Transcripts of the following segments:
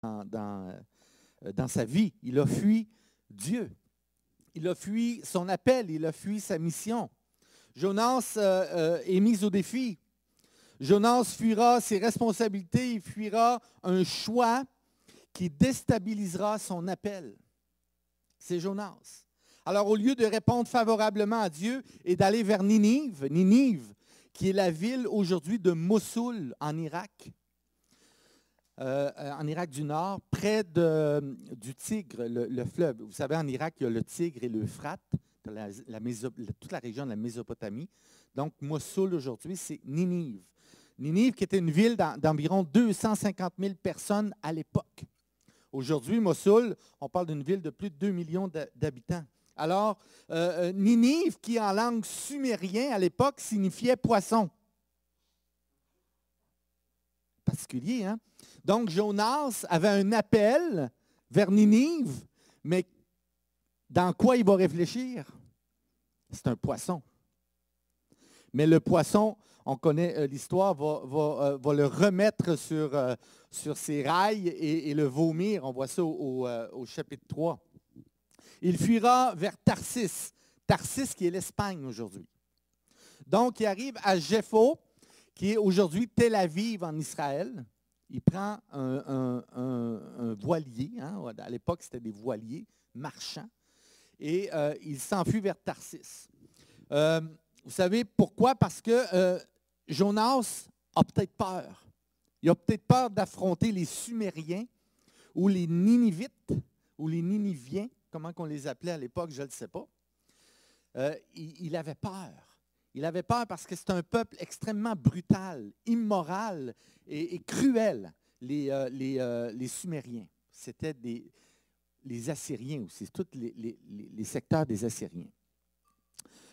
dans sa vie. Il a fui Dieu. Il a fui son appel. Il a fui sa mission. Jonas est mis au défi. Jonas fuira ses responsabilités. Il fuira un choix qui déstabilisera son appel. C'est Jonas. Alors, au lieu de répondre favorablement à Dieu et d'aller vers Ninive, qui est la ville aujourd'hui de Mossoul, en Irak du Nord, près du Tigre, le fleuve. Vous savez, en Irak, il y a le Tigre et l'Euphrate, toute la région de la Mésopotamie. Donc, Mossoul, aujourd'hui, c'est Ninive. Ninive, qui était une ville d'environ 250 000 personnes à l'époque. Aujourd'hui, Mossoul, on parle d'une ville de plus de 2 millions d'habitants. Alors, Ninive, qui en langue sumérien à l'époque, signifiait poisson. Particulier, hein? Donc, Jonas avait un appel vers Ninive, mais dans quoi il va réfléchir? C'est un poisson. Mais le poisson, on connaît l'histoire, va le remettre sur ses rails et le vomir. On voit ça au chapitre 3. Il fuira vers Tarsis. Tarsis qui est l'Espagne aujourd'hui. Donc, il arrive à Jepho, qui est aujourd'hui Tel Aviv en Israël. Il prend un voilier. Hein, à l'époque, c'était des voiliers marchands. Et il s'enfuit vers Tarsis. Vous savez pourquoi? Parce que Jonas a peut-être peur. Il a peut-être peur d'affronter les Sumériens ou les Ninivites ou les Niniviens, comment on les appelait à l'époque, je ne le sais pas. Il avait peur. Il avait peur parce que c'est un peuple extrêmement brutal, immoral et cruel, les Sumériens. C'était les Assyriens aussi, tous les secteurs des Assyriens.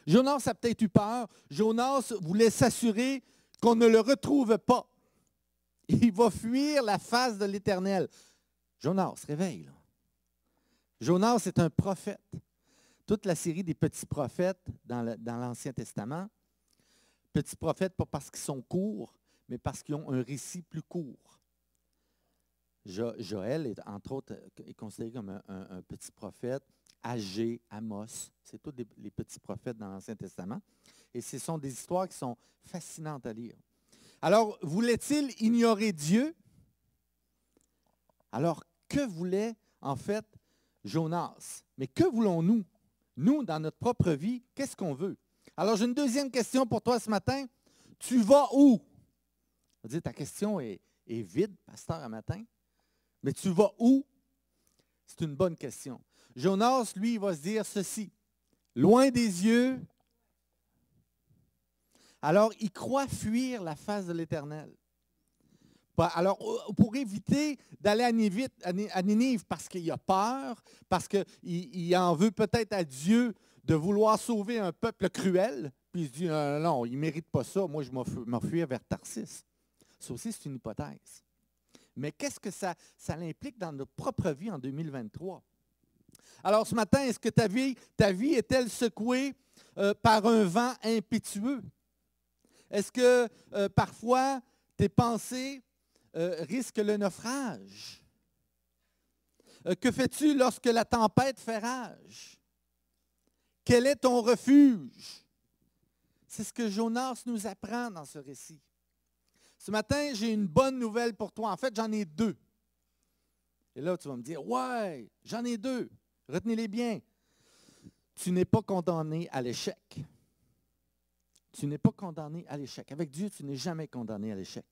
Jonas a peut-être eu peur. Jonas voulait s'assurer qu'on ne le retrouve pas. Il va fuir la face de l'Éternel. Jonas, réveille. Là. Jonas est un prophète. Toute la série des petits prophètes dans l'Ancien Testament, petits prophètes pas parce qu'ils sont courts, mais parce qu'ils ont un récit plus court. Joël, entre autres, est considéré comme un petit prophète. Agé, Amos, c'est tous les petits prophètes dans l'Ancien Testament. Et ce sont des histoires qui sont fascinantes à lire. Alors, voulait-il ignorer Dieu? Alors, que voulait en fait Jonas? Mais que voulons-nous? Nous, dans notre propre vie, qu'est-ce qu'on veut? Alors, j'ai une deuxième question pour toi ce matin. Tu vas où? On va dire, ta question est vide, pasteur, un matin. Mais tu vas où? C'est une bonne question. Jonas, lui, il va se dire ceci. Loin des yeux. Alors, il croit fuir la face de l'Éternel. Alors, pour éviter d'aller à Ninive, parce qu'il a peur, parce qu'il en veut peut-être à Dieu de vouloir sauver un peuple cruel, puis il se dit, non, il ne mérite pas ça, moi je m'enfuis vers Tarsis. Ça aussi, c'est une hypothèse. Mais qu'est-ce que ça l'implique dans notre propre vie en 2023? Alors, ce matin, est-ce que ta vie est-elle secouée par un vent impétueux? Est-ce que parfois, tes pensées risquent le naufrage? Que fais-tu lorsque la tempête fait rage? Quel est ton refuge? C'est ce que Jonas nous apprend dans ce récit. Ce matin, j'ai une bonne nouvelle pour toi. En fait, j'en ai deux. Et là, tu vas me dire, ouais, j'en ai deux. Retenez-les bien. Tu n'es pas condamné à l'échec. Tu n'es pas condamné à l'échec. Avec Dieu, tu n'es jamais condamné à l'échec.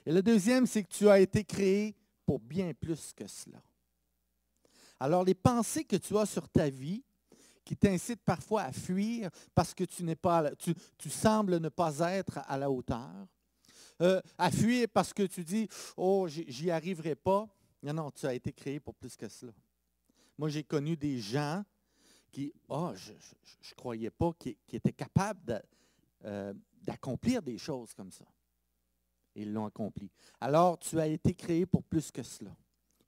Et le deuxième, c'est que tu as été créé pour bien plus que cela. Alors, les pensées que tu as sur ta vie, qui t'incitent parfois à fuir parce que tu sembles ne pas être à la hauteur, à fuir parce que tu dis, oh, j'y arriverai pas. Non, tu as été créé pour plus que cela. Moi, j'ai connu des gens qui, je ne croyais pas qu'ils étaient capables d'accomplir des choses comme ça. Et ils l'ont accompli. Alors, tu as été créé pour plus que cela.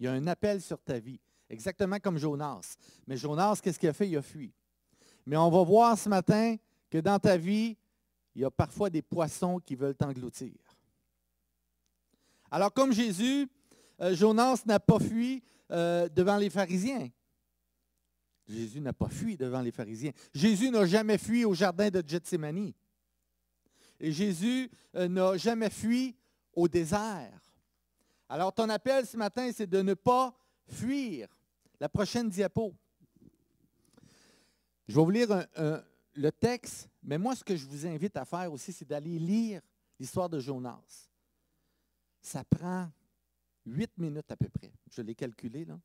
Il y a un appel sur ta vie, exactement comme Jonas. Mais Jonas, qu'est-ce qu'il a fait? Il a fui. Mais on va voir ce matin que dans ta vie, il y a parfois des poissons qui veulent t'engloutir. Alors, comme Jésus, Jonas n'a pas fui devant les pharisiens. Jésus n'a pas fui devant les pharisiens. Jésus n'a jamais fui au jardin de Gethsémani. Et Jésus n'a jamais fui au désert. Alors, ton appel ce matin, c'est de ne pas fuir. La prochaine diapo. Je vais vous lire le texte, mais moi, ce que je vous invite à faire aussi, c'est d'aller lire l'histoire de Jonas. Ça prend 8 minutes à peu près. Je l'ai calculé, là.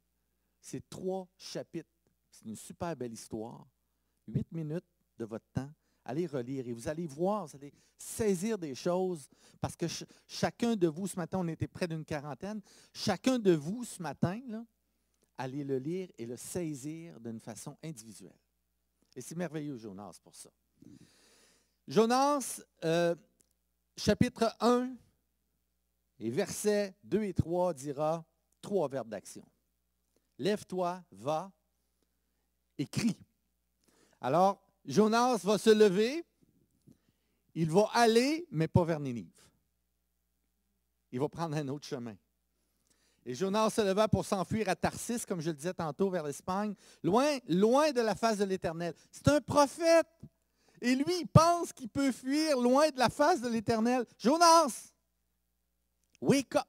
C'est 3 chapitres. C'est une super belle histoire. 8 minutes de votre temps. Allez relire et vous allez voir, vous allez saisir des choses parce que chacun de vous, ce matin, on était près d'une quarantaine, chacun de vous, ce matin, là, allez le lire et le saisir d'une façon individuelle. Et c'est merveilleux, Jonas, pour ça. Jonas, chapitre 1 et versets 2 et 3 dira 3 verbes d'action. Lève-toi, va et crie. Alors, Jonas va se lever, il va aller, mais pas vers Ninive. Il va prendre un autre chemin. Et Jonas se leva pour s'enfuir à Tarsis, comme je le disais tantôt, vers l'Espagne, loin de la face de l'Éternel. C'est un prophète. Et lui, il pense qu'il peut fuir loin de la face de l'Éternel. Jonas, wake up!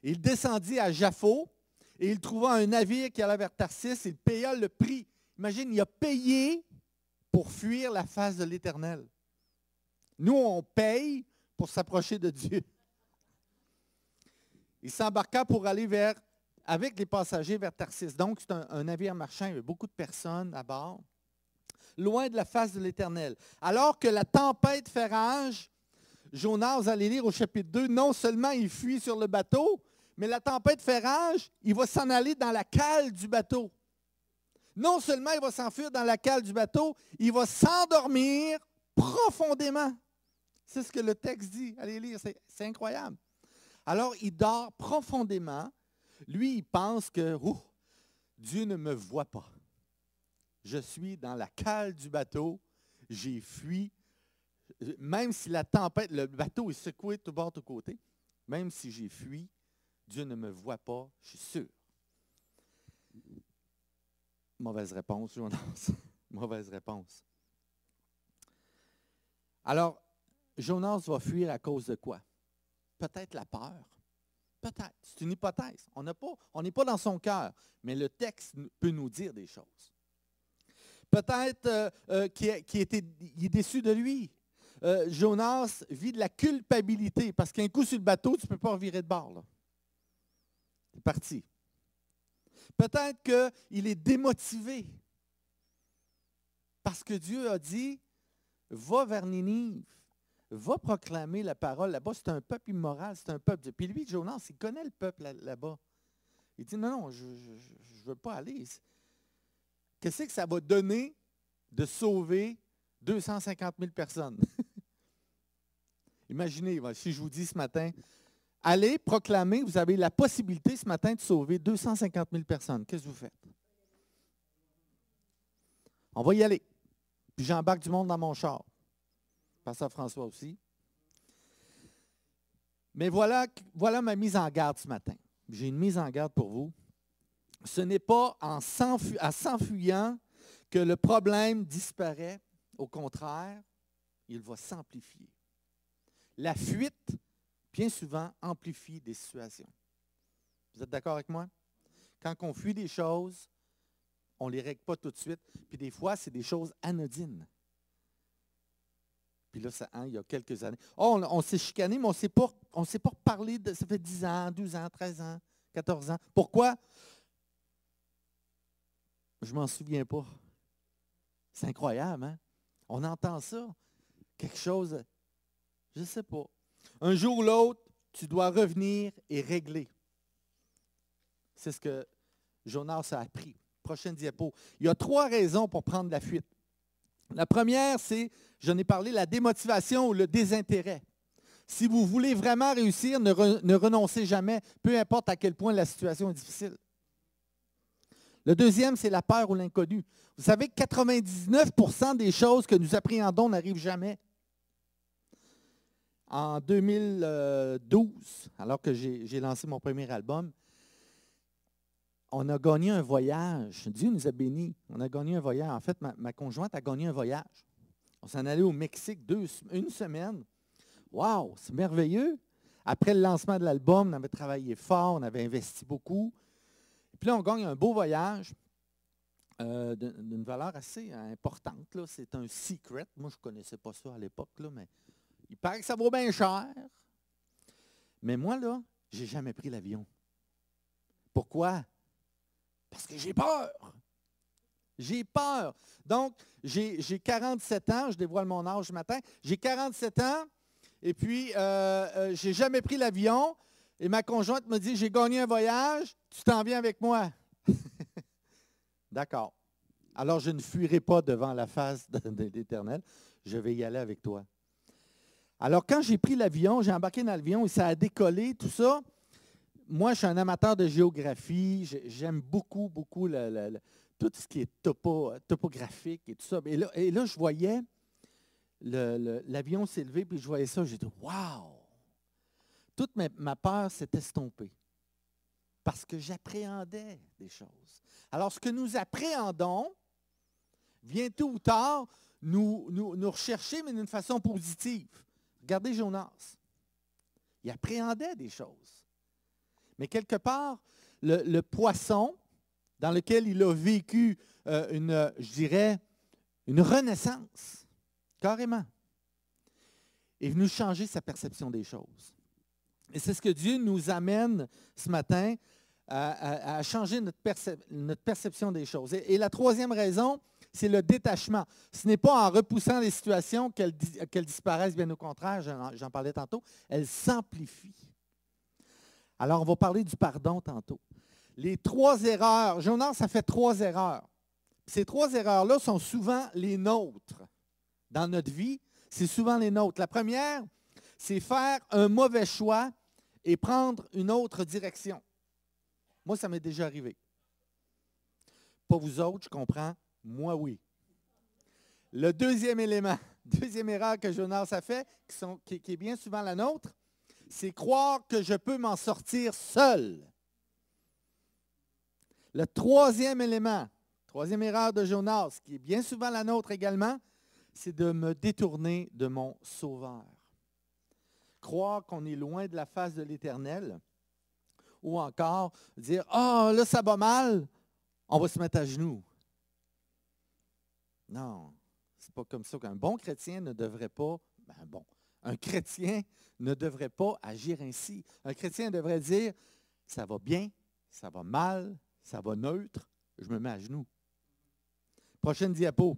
Il descendit à Jaffo et il trouva un navire qui allait vers Tarsis. Il paya le prix. Imagine, il a payé pour fuir la face de l'Éternel. Nous, on paye pour s'approcher de Dieu. Il s'embarqua pour aller avec les passagers vers Tarsis. Donc, c'est un navire marchand, il y avait beaucoup de personnes à bord, loin de la face de l'Éternel. Alors que la tempête fait rage, Jonas, vous allez lire au chapitre 2, non seulement il fuit sur le bateau, mais la tempête fait rage, il va s'en aller dans la cale du bateau. Non seulement il va s'enfuir dans la cale du bateau, il va s'endormir profondément. C'est ce que le texte dit. Allez lire, c'est incroyable. Alors, il dort profondément. Lui, il pense que Dieu ne me voit pas. Je suis dans la cale du bateau. J'ai fui. Même si la tempête, le bateau est secoué de tout bord, de tout côté, même si j'ai fui, Dieu ne me voit pas, je suis sûr. Mauvaise réponse, Jonas. Mauvaise réponse. Alors, Jonas va fuir à cause de quoi? Peut-être la peur. Peut-être. C'est une hypothèse. On n'est pas dans son cœur, mais le texte peut nous dire des choses. Peut-être qu'il est déçu de lui. Jonas vit de la culpabilité parce qu'un coup sur le bateau, tu ne peux pas revirer de bord. Là. C'est parti. Peut-être qu'il est démotivé parce que Dieu a dit, va vers Ninive. Va proclamer la parole là-bas. C'est un peuple immoral, c'est un peuple. Puis lui, Jonas, il connaît le peuple là-bas. Il dit, non, je ne veux pas aller. Qu'est-ce que ça va donner de sauver 250 000 personnes? Imaginez, si je vous dis ce matin, allez proclamer, vous avez la possibilité ce matin de sauver 250 000 personnes. Qu'est-ce que vous faites? On va y aller. Puis j'embarque du monde dans mon char. Pasteur François aussi. Mais voilà ma mise en garde ce matin. J'ai une mise en garde pour vous. Ce n'est pas en s'enfuyant que le problème disparaît. Au contraire, il va s'amplifier. La fuite, bien souvent, amplifie des situations. Vous êtes d'accord avec moi? Quand on fuit des choses, on ne les règle pas tout de suite. Puis des fois, c'est des choses anodines. Puis là, il y a quelques années. Oh, on s'est chicané, mais on ne s'est pas reparlé. Ça fait 10 ans, 12 ans, 13 ans, 14 ans. Pourquoi? Je ne m'en souviens pas. C'est incroyable, hein? On entend ça. Quelque chose, je ne sais pas. Un jour ou l'autre, tu dois revenir et régler. C'est ce que Jonas a appris. Prochaine diapo. Il y a 3 raisons pour prendre la fuite. La première, c'est, j'en ai parlé, la démotivation ou le désintérêt. Si vous voulez vraiment réussir, ne renoncez jamais, peu importe à quel point la situation est difficile. Le deuxième, c'est la peur ou l'inconnu. Vous savez que 99% des choses que nous appréhendons n'arrivent jamais. en 2012, alors que j'ai lancé mon premier album, on a gagné un voyage. Dieu nous a bénis. On a gagné un voyage. En fait, ma conjointe a gagné un voyage. On s'en allait au Mexique une semaine. Wow, c'est merveilleux. Après le lancement de l'album, on avait travaillé fort, on avait investi beaucoup. Et puis là, on gagne un beau voyage d'une valeur assez importante. Là. C'est un secret. Moi, je ne connaissais pas ça à l'époque, là, mais il paraît que ça vaut bien cher. Mais moi, là, je n'ai jamais pris l'avion. Pourquoi? Parce que j'ai peur. J'ai peur. Donc, j'ai 47 ans, je dévoile mon âge ce matin. J'ai 47 ans et puis je n'ai jamais pris l'avion. Et ma conjointe me dit, j'ai gagné un voyage, tu t'en viens avec moi. D'accord. Alors, je ne fuirai pas devant la face de l'Éternel. Je vais y aller avec toi. Alors, quand j'ai pris l'avion, j'ai embarqué dans l'avion et ça a décollé, tout ça. Moi, je suis un amateur de géographie. J'aime beaucoup, beaucoup tout ce qui est topographique et tout ça. Et là je voyais l'avion s'élever, puis je voyais ça, j'ai dit, wow! Toute ma peur s'est estompée. Parce que j'appréhendais des choses. Alors, ce que nous appréhendons vient tôt ou tard nous rechercher, mais d'une façon positive. Regardez Jonas. Il appréhendait des choses. Mais quelque part, le poisson dans lequel il a vécu je dirais, une renaissance, carrément, est venu changer sa perception des choses. Et c'est ce que Dieu nous amène ce matin à changer notre perception des choses. Et la troisième raison, c'est le détachement. Ce n'est pas en repoussant les situations qu'elles disparaissent, bien au contraire, j'en parlais tantôt, elles s'amplifient. Alors, on va parler du pardon tantôt. Les 3 erreurs, Jonas a fait 3 erreurs. Ces 3 erreurs-là sont souvent les nôtres. Dans notre vie, c'est souvent les nôtres. La première, c'est faire un mauvais choix et prendre une autre direction. Moi, ça m'est déjà arrivé. Pas vous autres, je comprends. Moi, oui. Le deuxième élément, deuxième erreur que Jonas a fait, qui est bien souvent la nôtre, c'est croire que je peux m'en sortir seul. Le troisième élément, troisième erreur de Jonas, qui est bien souvent la nôtre également, c'est de me détourner de mon Sauveur. Croire qu'on est loin de la face de l'Éternel, ou encore dire « Ah, là, ça va mal, on va se mettre à genoux. » Non, c'est pas comme ça qu'un bon chrétien ne devrait pas, un chrétien ne devrait pas agir ainsi. Un chrétien devrait dire « Ça va bien, ça va mal, ça va neutre, je me mets à genoux. » Prochaine diapo.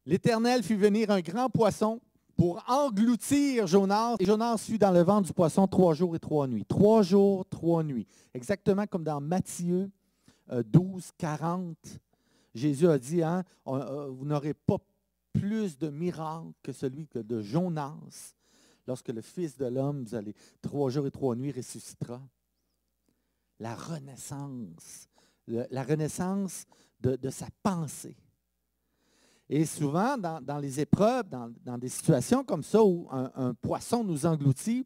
L'Éternel fit venir un grand poisson pour engloutir Jonas. Et Jonas fut dans le ventre du poisson 3 jours et 3 nuits. 3 jours, 3 nuits. Exactement comme dans Matthieu 12, 40. Jésus a dit, vous n'aurez pas plus de miracles que celui de Jonas. Lorsque le Fils de l'homme, vous allez 3 jours et 3 nuits ressuscitera. La renaissance. La renaissance de sa pensée. Et souvent, dans les épreuves, dans des situations comme ça où un poisson nous engloutit,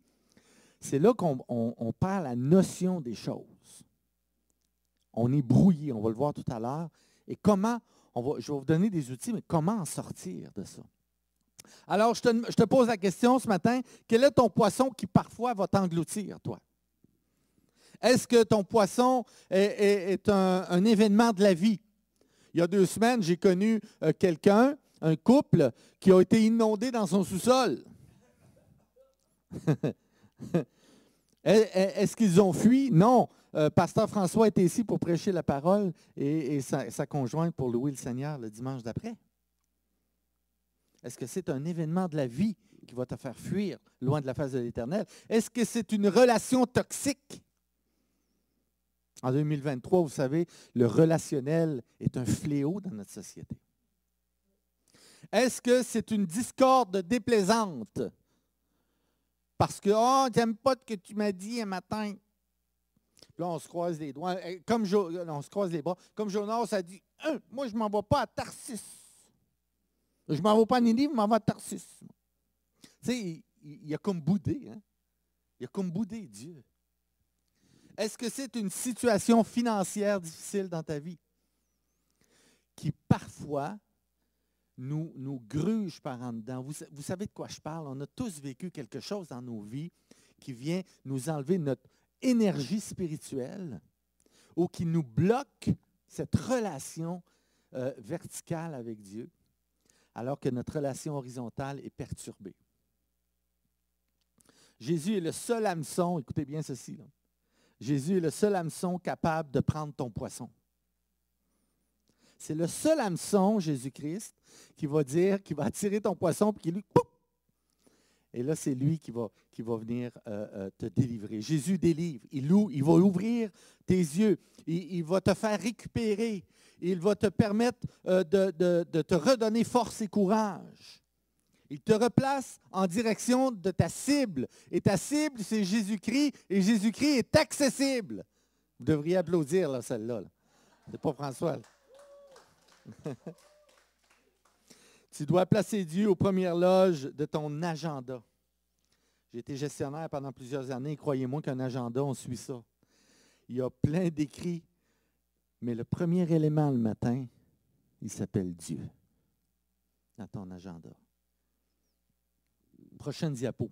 c'est là qu'on perd la notion des choses. On est brouillé, on va le voir tout à l'heure. Et comment, je vais vous donner des outils, mais comment en sortir de ça? Alors, je te pose la question ce matin, quel est ton poisson qui parfois va t'engloutir, toi? Est-ce que ton poisson est un événement de la vie? Il y a 2 semaines, j'ai connu quelqu'un, un couple, qui a été inondé dans son sous-sol. Est-ce qu'ils ont fui? Non. Pasteur François était ici pour prêcher la parole et sa conjointe pour louer le Seigneur le dimanche d'après. Est-ce que c'est un événement de la vie qui va te faire fuir loin de la face de l'Éternel? Est-ce que c'est une relation toxique? En 2023, vous savez, le relationnel est un fléau dans notre société. Est-ce que c'est une discorde déplaisante? Parce que, j'aime pas ce que tu m'as dit un matin. Puis là, on se croise les doigts. On se croise les bras. Comme Jonas a dit, moi, je ne m'en vais pas à Tarsis. Je ne m'en vais pas à Ninive, je m'en vais à Tarsis. Tu sais, il a comme boudé, hein? Il a comme boudé Dieu. Est-ce que c'est une situation financière difficile dans ta vie qui parfois nous gruge par en dedans? Vous savez de quoi je parle? On a tous vécu quelque chose dans nos vies qui vient nous enlever notre énergie spirituelle ou qui nous bloque cette relation verticale avec Dieu, alors que notre relation horizontale est perturbée. Jésus est le seul hameçon, écoutez bien ceci, là. Jésus est le seul hameçon capable de prendre ton poisson. C'est le seul hameçon, Jésus-Christ, qui va dire, qui va attirer ton poisson, puis qui lui, pouf! Et là, c'est lui qui va venir te délivrer. Jésus délivre. Il va ouvrir tes yeux. Il va te faire récupérer. Il va te permettre de te redonner force et courage. Il te replace en direction de ta cible. Et ta cible, c'est Jésus-Christ. Et Jésus-Christ est accessible. Vous devriez applaudir, là, celle-là. Là. C'est pas François. Tu dois placer Dieu aux premières loges de ton agenda. J'ai été gestionnaire pendant plusieurs années. Croyez-moi qu'un agenda, on suit ça. Il y a plein d'écrits. Mais le premier élément le matin, il s'appelle Dieu dans ton agenda. Prochaine diapo.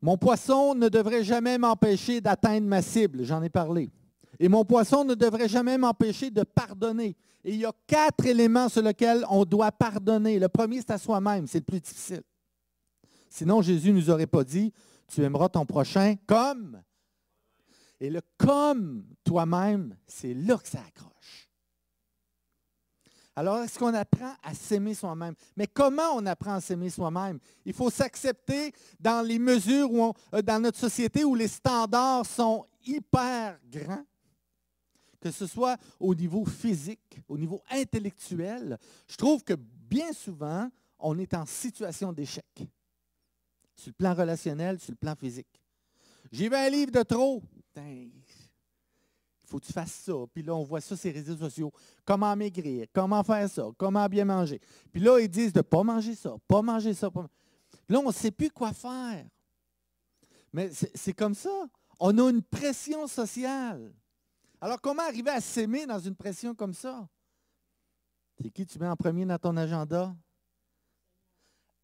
Mon poisson ne devrait jamais m'empêcher d'atteindre ma cible. J'en ai parlé. Et mon poisson ne devrait jamais m'empêcher de pardonner. Et il y a 4 éléments sur lesquels on doit pardonner. Le premier, c'est à soi-même. C'est le plus difficile. Sinon, Jésus ne nous aurait pas dit, tu aimeras ton prochain comme. Et le comme toi-même, c'est là que ça accroche. Alors, est-ce qu'on apprend à s'aimer soi-même? Mais comment on apprend à s'aimer soi-même? Il faut s'accepter dans les mesures dans notre société où les standards sont hyper grands, que ce soit au niveau physique, au niveau intellectuel. Je trouve que bien souvent, on est en situation d'échec. Sur le plan relationnel, sur le plan physique. J'ai vu un livre de trop. Il faut que tu fasses ça. Puis là, on voit ça sur les réseaux sociaux. Comment maigrir, comment faire ça, comment bien manger. Puis là, ils disent de ne pas manger ça, pas manger ça. Pas... Là, on ne sait plus quoi faire. Mais c'est comme ça. On a une pression sociale. Alors, comment arriver à s'aimer dans une pression comme ça? C'est qui tu mets en premier dans ton agenda?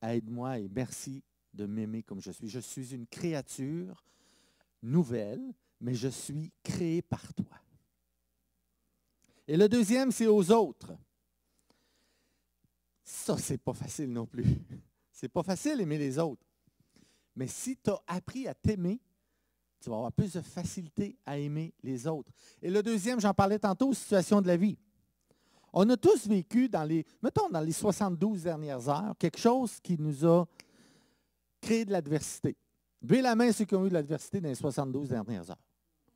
Aide-moi et merci de m'aimer comme je suis. Je suis une créature nouvelle, mais je suis créé par toi. Et le deuxième, c'est aux autres. Ça, c'est pas facile non plus. C'est pas facile d'aimer les autres. Mais si tu as appris à t'aimer, tu vas avoir plus de facilité à aimer les autres. Et le deuxième, j'en parlais tantôt, situation de la vie. On a tous vécu dans les 72 dernières heures, quelque chose qui nous a créé de l'adversité. Levez la main ceux qui ont eu de l'adversité dans les 72 dernières heures.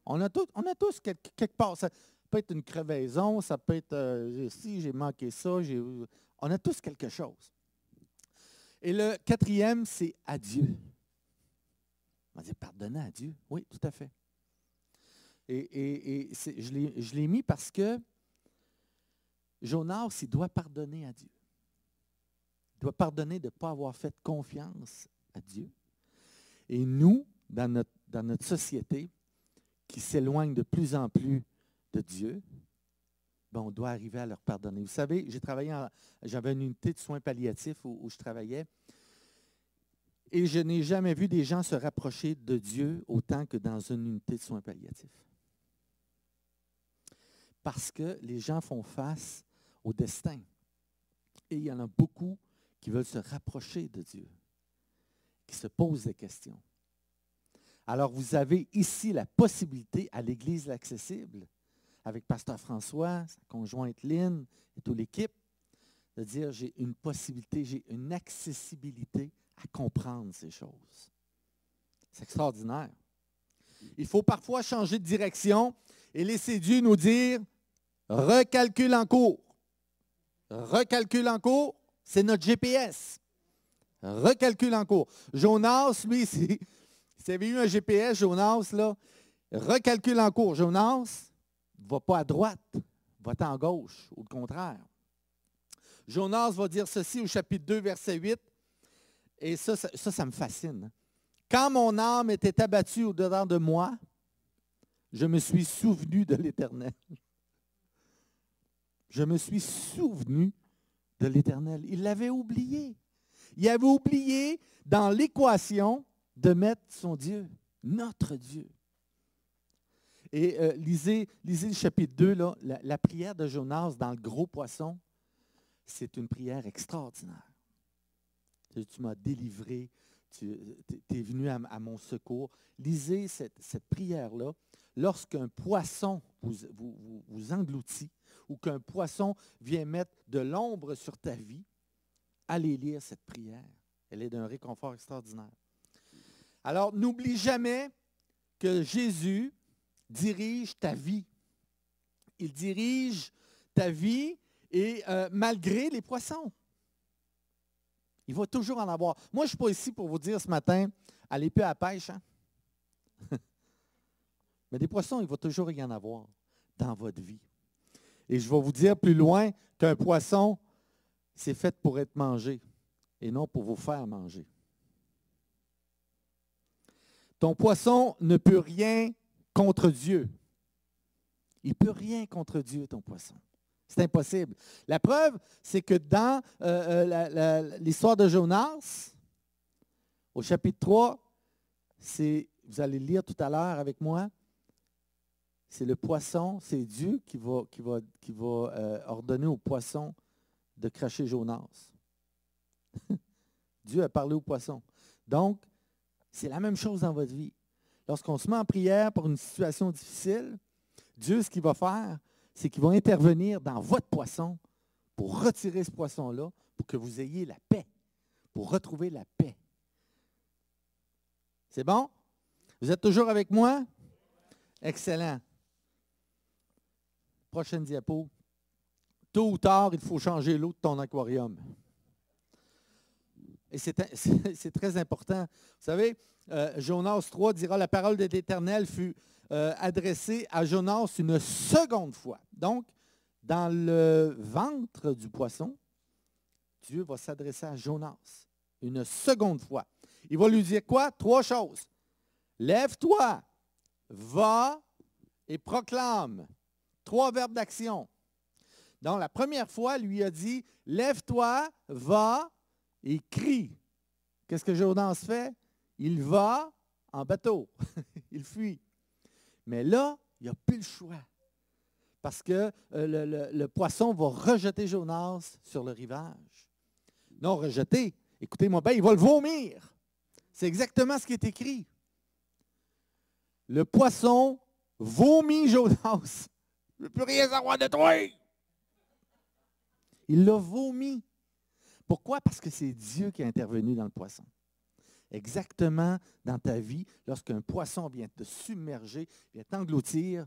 On a tous quelque part. Ça peut être une crevaison, ça peut être si j'ai manqué ça, on a tous quelque chose. Et le quatrième, c'est à Dieu. On va dire pardonner à Dieu. Oui, tout à fait. Et je l'ai mis parce que Jonas, il doit pardonner à Dieu. Il doit pardonner de ne pas avoir fait confiance à Dieu. Et nous, dans notre société, qui s'éloigne de plus en plus de Dieu, ben on doit arriver à leur pardonner. Vous savez, j'avais une unité de soins palliatifs où je travaillais, et je n'ai jamais vu des gens se rapprocher de Dieu autant que dans une unité de soins palliatifs. Parce que les gens font face au destin. Et il y en a beaucoup qui veulent se rapprocher de Dieu, qui se posent des questions. Alors, vous avez ici la possibilité à l'Église l'accessible, avec Pasteur François, sa conjointe Lynn et toute l'équipe, de dire j'ai une possibilité, j'ai une accessibilité à comprendre ces choses. C'est extraordinaire. Il faut parfois changer de direction et laisser Dieu nous dire recalcule en cours. Recalcule en cours, c'est notre GPS. Recalcule en cours. Jonas, lui, si vous avez eu un GPS, Jonas, là, recalcule en cours. Jonas ne va pas à droite, va en gauche, ou le contraire. Jonas va dire ceci au chapitre 2, verset 8. Et ça me fascine. Quand mon âme était abattue au-dedans de moi, je me suis souvenu de l'Éternel. Je me suis souvenu de l'Éternel. Il l'avait oublié. Il avait oublié dans l'équation de mettre son Dieu, notre Dieu. Et lisez le chapitre 2, là, la prière de Jonas dans le gros poisson, c'est une prière extraordinaire. Tu m'as délivré, tu es venu à mon secours. Lisez cette prière-là. Lorsqu'un poisson vous engloutit ou qu'un poisson vient mettre de l'ombre sur ta vie, allez lire cette prière. Elle est d'un réconfort extraordinaire. Alors, n'oublie jamais que Jésus dirige ta vie. Il dirige ta vie et malgré les poissons. Il va toujours en avoir. Moi, je ne suis pas ici pour vous dire ce matin, allez plus à la pêche. Hein? Mais des poissons, il va toujours y en avoir dans votre vie. Et je vais vous dire plus loin qu'un poisson, c'est fait pour être mangé et non pour vous faire manger. Ton poisson ne peut rien contre Dieu. Il ne peut rien contre Dieu, ton poisson. C'est impossible. La preuve, c'est que dans l'histoire de Jonas, au chapitre 3, vous allez le lire tout à l'heure avec moi, c'est le poisson, c'est Dieu qui va ordonner au poisson de cracher Jonas. Dieu a parlé au poisson. Donc, c'est la même chose dans votre vie. Lorsqu'on se met en prière pour une situation difficile, Dieu, ce qu'il va faire, c'est qu'il va intervenir dans votre poisson pour retirer ce poisson-là, pour que vous ayez la paix, pour retrouver la paix. C'est bon? Vous êtes toujours avec moi? Excellent. Prochaine diapo. Tôt ou tard, il faut changer l'eau de ton aquarium. Et c'est très important. Vous savez, Jonas 3 dira, la parole de l'Éternel fut adressée à Jonas une seconde fois. Donc, dans le ventre du poisson, Dieu va s'adresser à Jonas une seconde fois. Il va lui dire quoi? 3 choses. Lève-toi, va et proclame. 3 verbes d'action. Donc, la première fois, lui a dit, lève-toi, va et crie. Qu'est-ce que Jonas fait? Il va en bateau. Il fuit. Mais là, il n'y a plus le choix. Parce que le poisson va rejeter Jonas sur le rivage. Non, rejeter. Écoutez-moi bien, il va le vomir. C'est exactement ce qui est écrit. Le poisson vomit Jonas. Je ne veux plus rien savoir de toi. Il l'a vomi. Pourquoi? Parce que c'est Dieu qui est intervenu dans le poisson. Exactement dans ta vie, lorsqu'un poisson vient te submerger, vient t'engloutir,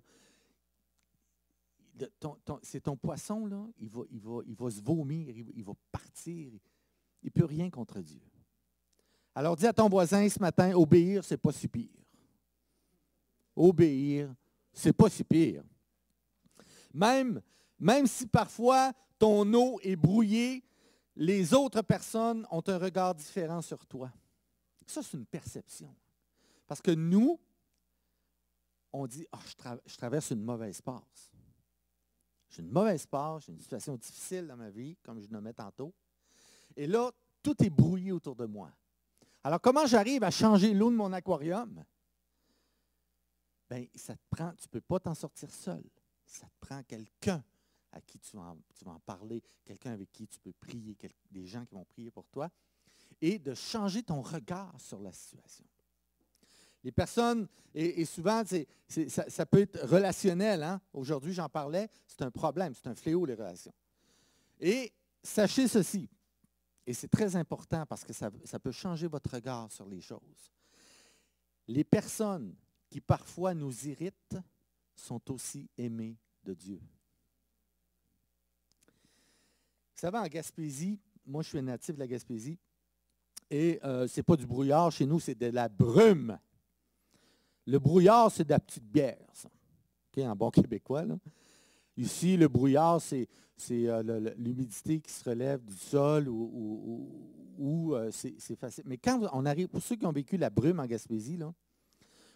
c'est ton poisson, là, il va se vomir, il va partir. Il ne peut rien contre Dieu. Alors dis à ton voisin ce matin, obéir, c'est pas si pire. Obéir, c'est pas si pire. Même si parfois ton eau est brouillée, les autres personnes ont un regard différent sur toi. Ça, c'est une perception. Parce que nous, on dit, je traverse une mauvaise passe. J'ai une mauvaise passe, j'ai une situation difficile dans ma vie, comme je le nommais tantôt. Et là, tout est brouillé autour de moi. Alors, comment j'arrive à changer l'eau de mon aquarium? Bien, ça te prend, tu ne peux pas t'en sortir seul. Ça te prend quelqu'un à qui tu vas en parler, quelqu'un avec qui tu peux prier, des gens qui vont prier pour toi, et de changer ton regard sur la situation. Les personnes, et souvent, ça peut être relationnel. Hein? Aujourd'hui, j'en parlais, c'est un problème, c'est un fléau, les relations. Et sachez ceci, et c'est très important parce que ça peut changer votre regard sur les choses. Les personnes qui parfois nous irritent sont aussi aimées de Dieu. Vous savez, en Gaspésie, moi je suis un natif de la Gaspésie, et ce n'est pas du brouillard, chez nous c'est de la brume. Le brouillard, c'est de la petite bière, ça. Okay, en bon québécois, là. Ici, le brouillard, c'est l'humidité qui se relève du sol ou c'est facile. Mais quand on arrive, pour ceux qui ont vécu la brume en Gaspésie, là,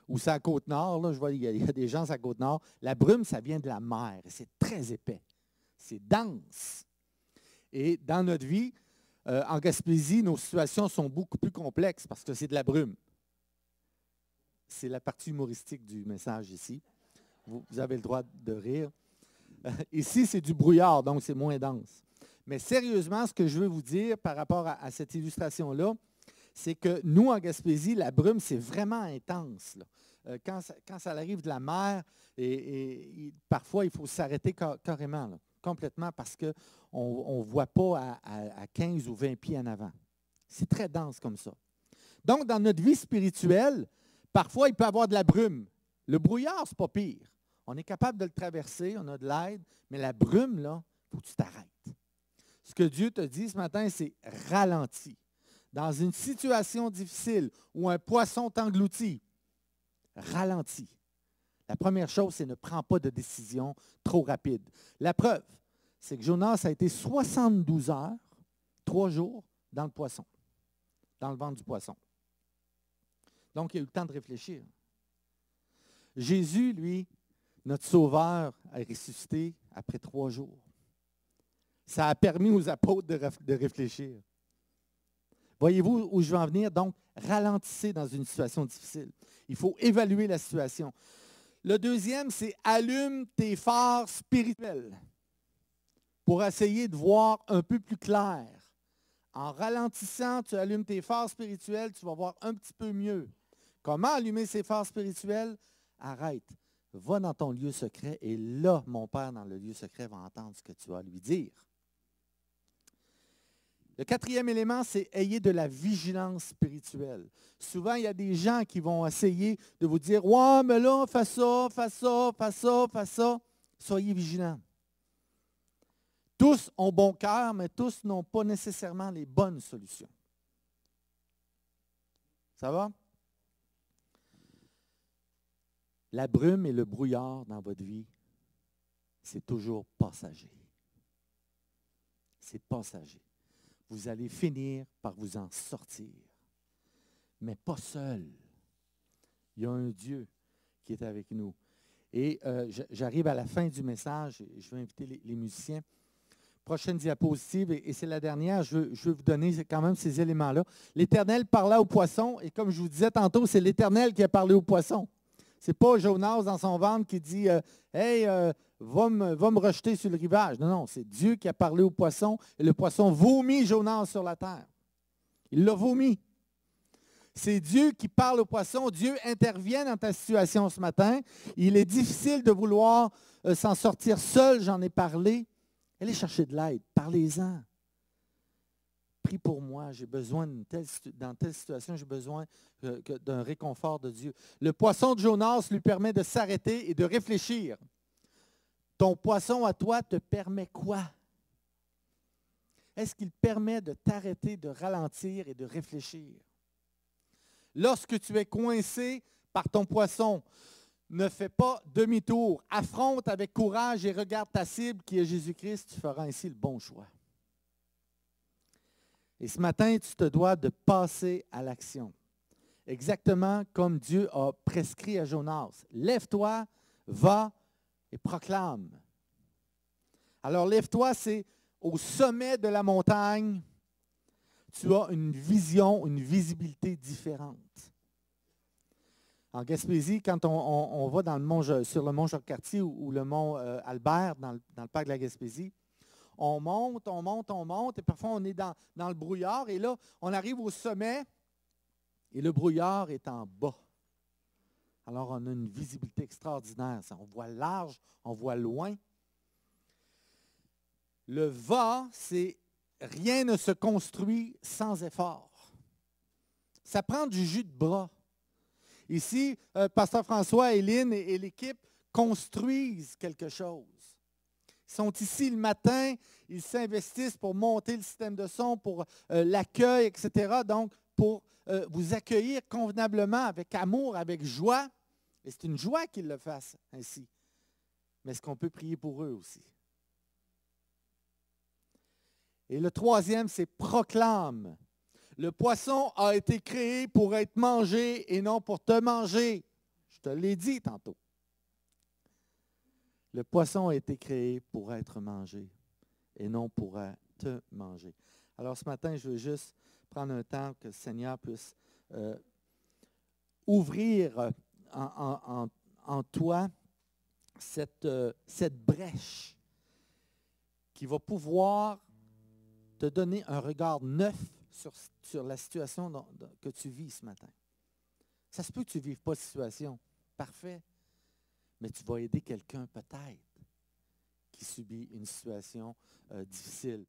ou c'est à Côte-Nord, là, je vois il y a des gens à Côte-Nord, la brume, ça vient de la mer. C'est très épais. C'est dense. Et dans notre vie, en Gaspésie, nos situations sont beaucoup plus complexes parce que c'est de la brume. C'est la partie humoristique du message ici. Vous avez le droit de rire. Ici, c'est du brouillard, donc c'est moins dense. Mais sérieusement, ce que je veux vous dire par rapport à cette illustration-là, c'est que nous, en Gaspésie, la brume, c'est vraiment intense, là. Quand ça arrive de la mer, parfois, il faut s'arrêter carrément, là, complètement, parce qu'on ne voit pas à 15 ou 20 pieds en avant. C'est très dense comme ça. Donc, dans notre vie spirituelle, parfois, il peut y avoir de la brume. Le brouillard, ce n'est pas pire. On est capable de le traverser, on a de l'aide, mais la brume, là, il faut que tu t'arrêtes. Ce que Dieu te dit ce matin, c'est ralentis. Dans une situation difficile où un poisson t'engloutit, ralentis. La première chose, c'est ne prends pas de décision trop rapide. La preuve, c'est que Jonas a été 72 heures, 3 jours, dans le poisson, dans le ventre du poisson. Donc, il a eu le temps de réfléchir. Jésus, lui, notre Sauveur, a ressuscité après 3 jours. Ça a permis aux apôtres de réfléchir. Voyez-vous où je veux en venir? Donc, ralentissez dans une situation difficile. Il faut évaluer la situation. Le deuxième, c'est allume tes phares spirituels pour essayer de voir un peu plus clair. En ralentissant, tu allumes tes phares spirituels, tu vas voir un petit peu mieux. Comment allumer ces phares spirituels? Arrête. Va dans ton lieu secret et là, mon Père, dans le lieu secret, va entendre ce que tu as à lui dire. Le quatrième élément, c'est ayez de la vigilance spirituelle. Souvent, il y a des gens qui vont essayer de vous dire « Ouais, mais là, fais ça, fais ça, fais ça, fais ça. » Soyez vigilants. Tous ont bon cœur, mais tous n'ont pas nécessairement les bonnes solutions. Ça va? La brume et le brouillard dans votre vie, c'est toujours passager. C'est passager. Vous allez finir par vous en sortir. Mais pas seul. Il y a un Dieu qui est avec nous. Et j'arrive à la fin du message. Je vais inviter les musiciens. Prochaine diapositive, et c'est la dernière. Je veux vous donner quand même ces éléments-là. L'Éternel parla au poisson, et comme je vous disais tantôt, c'est l'Éternel qui a parlé au poisson. Ce n'est pas Jonas dans son ventre qui dit « Hey, va me rejeter sur le rivage. » Non, non, c'est Dieu qui a parlé au poisson et le poisson vomit Jonas sur la terre. Il l'a vomi. C'est Dieu qui parle au poisson. Dieu intervient dans ta situation ce matin. Il est difficile de vouloir s'en sortir seul, j'en ai parlé. Allez chercher de l'aide, parlez-en. Prie pour moi, j'ai besoin dans telle situation, j'ai besoin d'un réconfort de Dieu. Le poisson de Jonas lui permet de s'arrêter et de réfléchir. Ton poisson à toi te permet quoi? Est-ce qu'il permet de t'arrêter, de ralentir et de réfléchir? Lorsque tu es coincé par ton poisson, ne fais pas demi-tour. Affronte avec courage et regarde ta cible qui est Jésus-Christ. Tu feras ainsi le bon choix. Et ce matin, tu te dois de passer à l'action. Exactement comme Dieu a prescrit à Jonas. Lève-toi, va et proclame. Alors lève-toi, c'est au sommet de la montagne. Tu as une vision, une visibilité différente. En Gaspésie, quand on va dans le mont, sur le mont Jacques-Cartier ou le mont Albert, dans le parc de la Gaspésie, on monte, et parfois on est dans le brouillard, et là, on arrive au sommet, et le brouillard est en bas. Alors, on a une visibilité extraordinaire. On voit large, on voit loin. Le va, c'est rien ne se construit sans effort. Ça prend du jus de bras. Ici, Pasteur François, Éline et l'équipe construisent quelque chose. Ils sont ici le matin, ils s'investissent pour monter le système de son, pour l'accueil, etc. Donc, pour vous accueillir convenablement, avec amour, avec joie. Et c'est une joie qu'ils le fassent ainsi. Mais est-ce qu'on peut prier pour eux aussi? Et le troisième, c'est proclame. Le poisson a été créé pour être mangé et non pour te manger. Je te l'ai dit tantôt. Le poisson a été créé pour être mangé et non pour te manger. Alors ce matin, je veux juste prendre un temps que le Seigneur puisse ouvrir en toi cette brèche qui va pouvoir te donner un regard neuf sur la situation que tu vis ce matin. Ça se peut que tu ne vives pas de situation. Parfait. Mais tu vas aider quelqu'un peut-être qui subit une situation difficile.